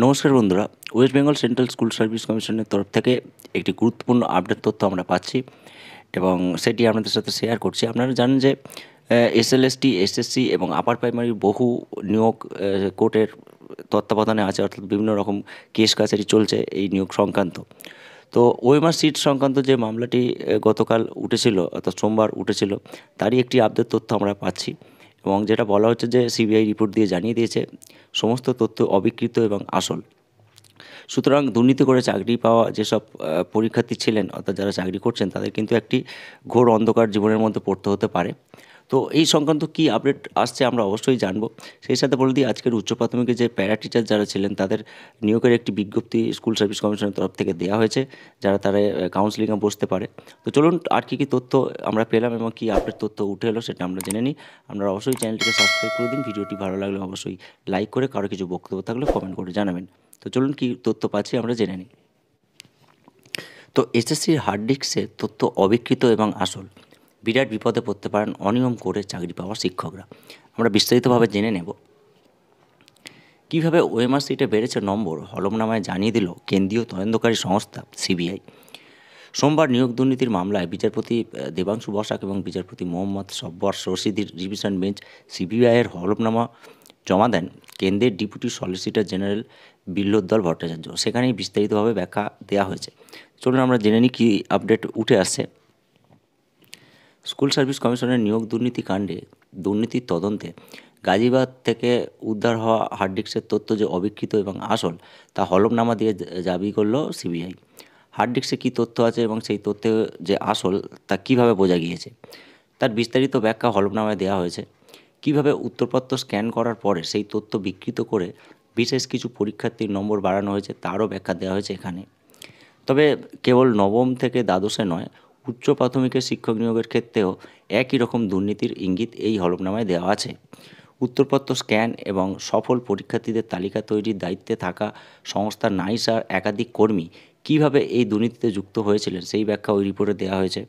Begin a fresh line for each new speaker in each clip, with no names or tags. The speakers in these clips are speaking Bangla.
নমস্কার বন্ধুরা, West Bengal central school service কমিশনের তরফ থেকে একটি গুরুত্বপূর্ণ আপডেট তথ্য আমরা পাচ্ছি এবং সেটি আপনাদের সাথে শেয়ার করছি। আপনারা জানেন যে এসএলএসটি, এসএসসি এবং আপার প্রাইমারির বহু নিয়োগ কোর্টের তত্ত্বাবধানে আছে, অর্থাৎ বিভিন্ন রকম কেস কাছারি চলছে এই নিয়োগ সংক্রান্ত। তো ওএমআর সিট সংক্রান্ত যে মামলাটি গতকাল উঠেছিল, অর্থাৎ সোমবার উঠেছিল, তারই একটি আপডেট তথ্য আমরা পাচ্ছি এবং যেটা বলা হচ্ছে যে সিবিআই রিপোর্ট দিয়ে জানিয়ে দিয়েছে সমস্ত তথ্য অবিকৃত এবং আসল। সুতরাং দুর্নীতি করে চাকরি পাওয়া যেসব পরীক্ষার্থী ছিলেন, অর্থাৎ যারা চাকরি করছেন, তাদের কিন্তু একটি ঘোর অন্ধকার জীবনের মধ্যে পড়তে হতে পারে। তো এই সংক্রান্ত কী আপডেট আসছে আমরা অবশ্যই জানবো। সেই সাথে বলে দিই, আজকের উচ্চ প্রাথমিকের যে প্যারা টিচার যারা ছিলেন তাদের নিয়োগের একটি বিজ্ঞপ্তি স্কুল সার্ভিস কমিশনের তরফ থেকে দেওয়া হয়েছে, যারা তারা কাউন্সিলিংয়ে বসতে পারে। তো চলুন আর কী কী তথ্য আমরা পেলাম এবং কী আপডেট তথ্য উঠে এলো সেটা আমরা জেনে নিই। আপনারা অবশ্যই চ্যানেলটিকে সাবস্ক্রাইব করে দিন। ভিডিওটি ভালো লাগলে অবশ্যই লাইক করে, কারো কিছু বক্তব্য থাকলে কমেন্ট করে জানাবেন। তো চলুন কী তথ্য পাচ্ছি আমরা জেনে নিই। তো এসএসসির হার্ড ডিস্কের তথ্য অবিকৃত এবং আসল, বিরাট বিপদে পড়তে পারেন অনিয়ম করে চাকরি পাওয়া শিক্ষকরা। আমরা বিস্তারিতভাবে জেনে নেব কীভাবে ওএমআর সিটে বেড়েছে নম্বর, হলফনামায় জানিয়ে দিল কেন্দ্রীয় তদন্তকারী সংস্থা সিবিআই। সোমবার নিয়োগ দুর্নীতির মামলায় বিচারপতি দেবাংশু বসাক এবং বিচারপতি মোহাম্মদ সব্বর রশিদির ডিভিশন বেঞ্চ সিবিআইয়ের হলফনামা জমা দেন কেন্দ্রের ডেপুটি সলিসিটর জেনারেল বিল্লোদ্দল ভট্টাচার্য। সেখানেই বিস্তারিতভাবে ব্যাখ্যা দেওয়া হয়েছে। চলুন আমরা জেনে নিই কী আপডেট উঠে আসছে। স্কুল সার্ভিস কমিশনের নিয়োগ দুর্নীতি কাণ্ডে দুর্নীতির তদন্তে গাজিবাদ থেকে উদ্ধার হওয়া হার্ড ডিস্কের তথ্য যে অবিকৃত এবং আসল, তা হলফনামা দিয়ে দাবি করল সিবিআই। হার্ড ডিস্কে কী তথ্য আছে এবং সেই তথ্যে যে আসল তা কীভাবে বোঝা গিয়েছে তার বিস্তারিত ব্যাখ্যা হলফনামায় দেওয়া হয়েছে। কীভাবে উত্তরপত্র স্ক্যান করার পরে সেই তথ্য বিকৃত করে বিশেষ কিছু পরীক্ষার্থীর নম্বর বাড়ানো হয়েছে তারও ব্যাখ্যা দেওয়া হয়েছে এখানে। তবে কেবল নবম থেকে দ্বাদশে নয়, উচ্চ প্রাথমিকের শিক্ষক নিয়োগের ক্ষেত্রেও একই রকম দুর্নীতির ইঙ্গিত এই হলফনামায় দেওয়া আছে। উত্তরপত্র স্ক্যান এবং সফল পরীক্ষার্থীদের তালিকা তৈরির দায়িত্বে থাকা সংস্থা নাইসার একাধিক কর্মী কীভাবে এই দুর্নীতিতে যুক্ত হয়েছিলেন সেই ব্যাখ্যা ওই রিপোর্টে দেওয়া হয়েছে।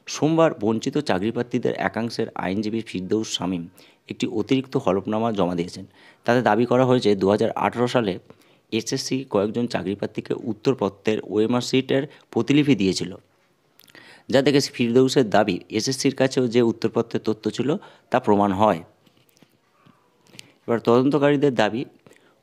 সোমবার বঞ্চিত চাকরিপ্রার্থীদের একাংশের আইনজীবী ফিরদৌস শামীম একটি অতিরিক্ত হলফনামা জমা দিয়েছেন। তাতে দাবি করা হয়েছে 2018 সালে এসএসসি কয়েকজন চাকরিপ্রার্থীকে উত্তরপত্রের ওএমআর সিটের প্রতিলিপি দিয়েছিল, যা থেকে ফিরদৌসের দাবি এসএসসির কাছেও যে উত্তরপত্রের তথ্য ছিল তা প্রমাণ হয়। এবার তদন্তকারীদের দাবি,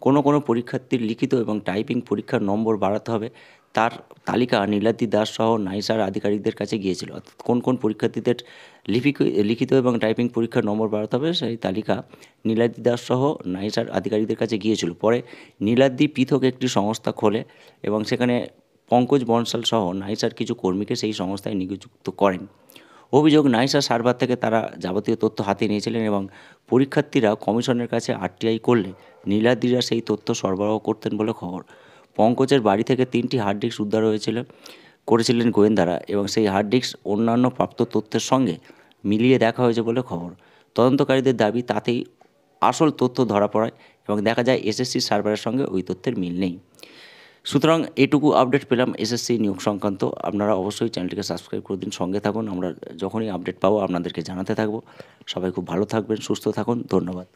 কোনো পরীক্ষার্থীর লিখিত এবং টাইপিং পরীক্ষার নম্বর বাড়াতে হবে তার তালিকা নীলাদ্রি দাস সহ নাইসার আধিকারিকদের কাছে গিয়েছিল। অর্থাৎ কোন পরীক্ষার্থীদের লিখিত এবং টাইপিং পরীক্ষার নম্বর বাড়াতে হবে সেই তালিকা নীলাদ্রি দাস সহ নাইসার আধিকারিকদের কাছে গিয়েছিল। পরে নীলাদ্রি পৃথক একটি সংস্থা খোলে এবং সেখানে পঙ্কজ বনসাল সহ নাইসার কিছু কর্মীকে সেই সংস্থায় নিযুক্ত করেন। অভিযোগ, নাইসা সার্ভার থেকে তারা যাবতীয় তথ্য হাতে নিয়েছিলেন এবং পরীক্ষার্থীরা কমিশনের কাছে আরটিআই করলে নীলাদ্রিরা সেই তথ্য সরবরাহ করতেন বলে খবর। পঙ্কজের বাড়ি থেকে 3টি হার্ড ডিস্ক উদ্ধার করেছিলেন গোয়েন্দারা এবং সেই হার্ড ডিস্ক অন্যান্য প্রাপ্ত তথ্যের সঙ্গে মিলিয়ে দেখা হয়েছে বলে খবর। তদন্তকারীদের দাবি তাতেই আসল তথ্য ধরা পড়ায় এবং দেখা যায় এসএসসি সার্ভারের সঙ্গে ওই তথ্যের মিল নেই। সুতরাং এটুকু আপডেট পেলাম এসএসসি নিয়োগ সংক্রান্ত। আপনারা অবশ্যই চ্যানেলটিকে সাবস্ক্রাইব করে দিন, সঙ্গে থাকুন। আমরা যখনই আপডেট পাবো আপনাদেরকে জানাতে থাকবো। সবাই খুব ভালো থাকবেন, সুস্থ থাকুন। ধন্যবাদ।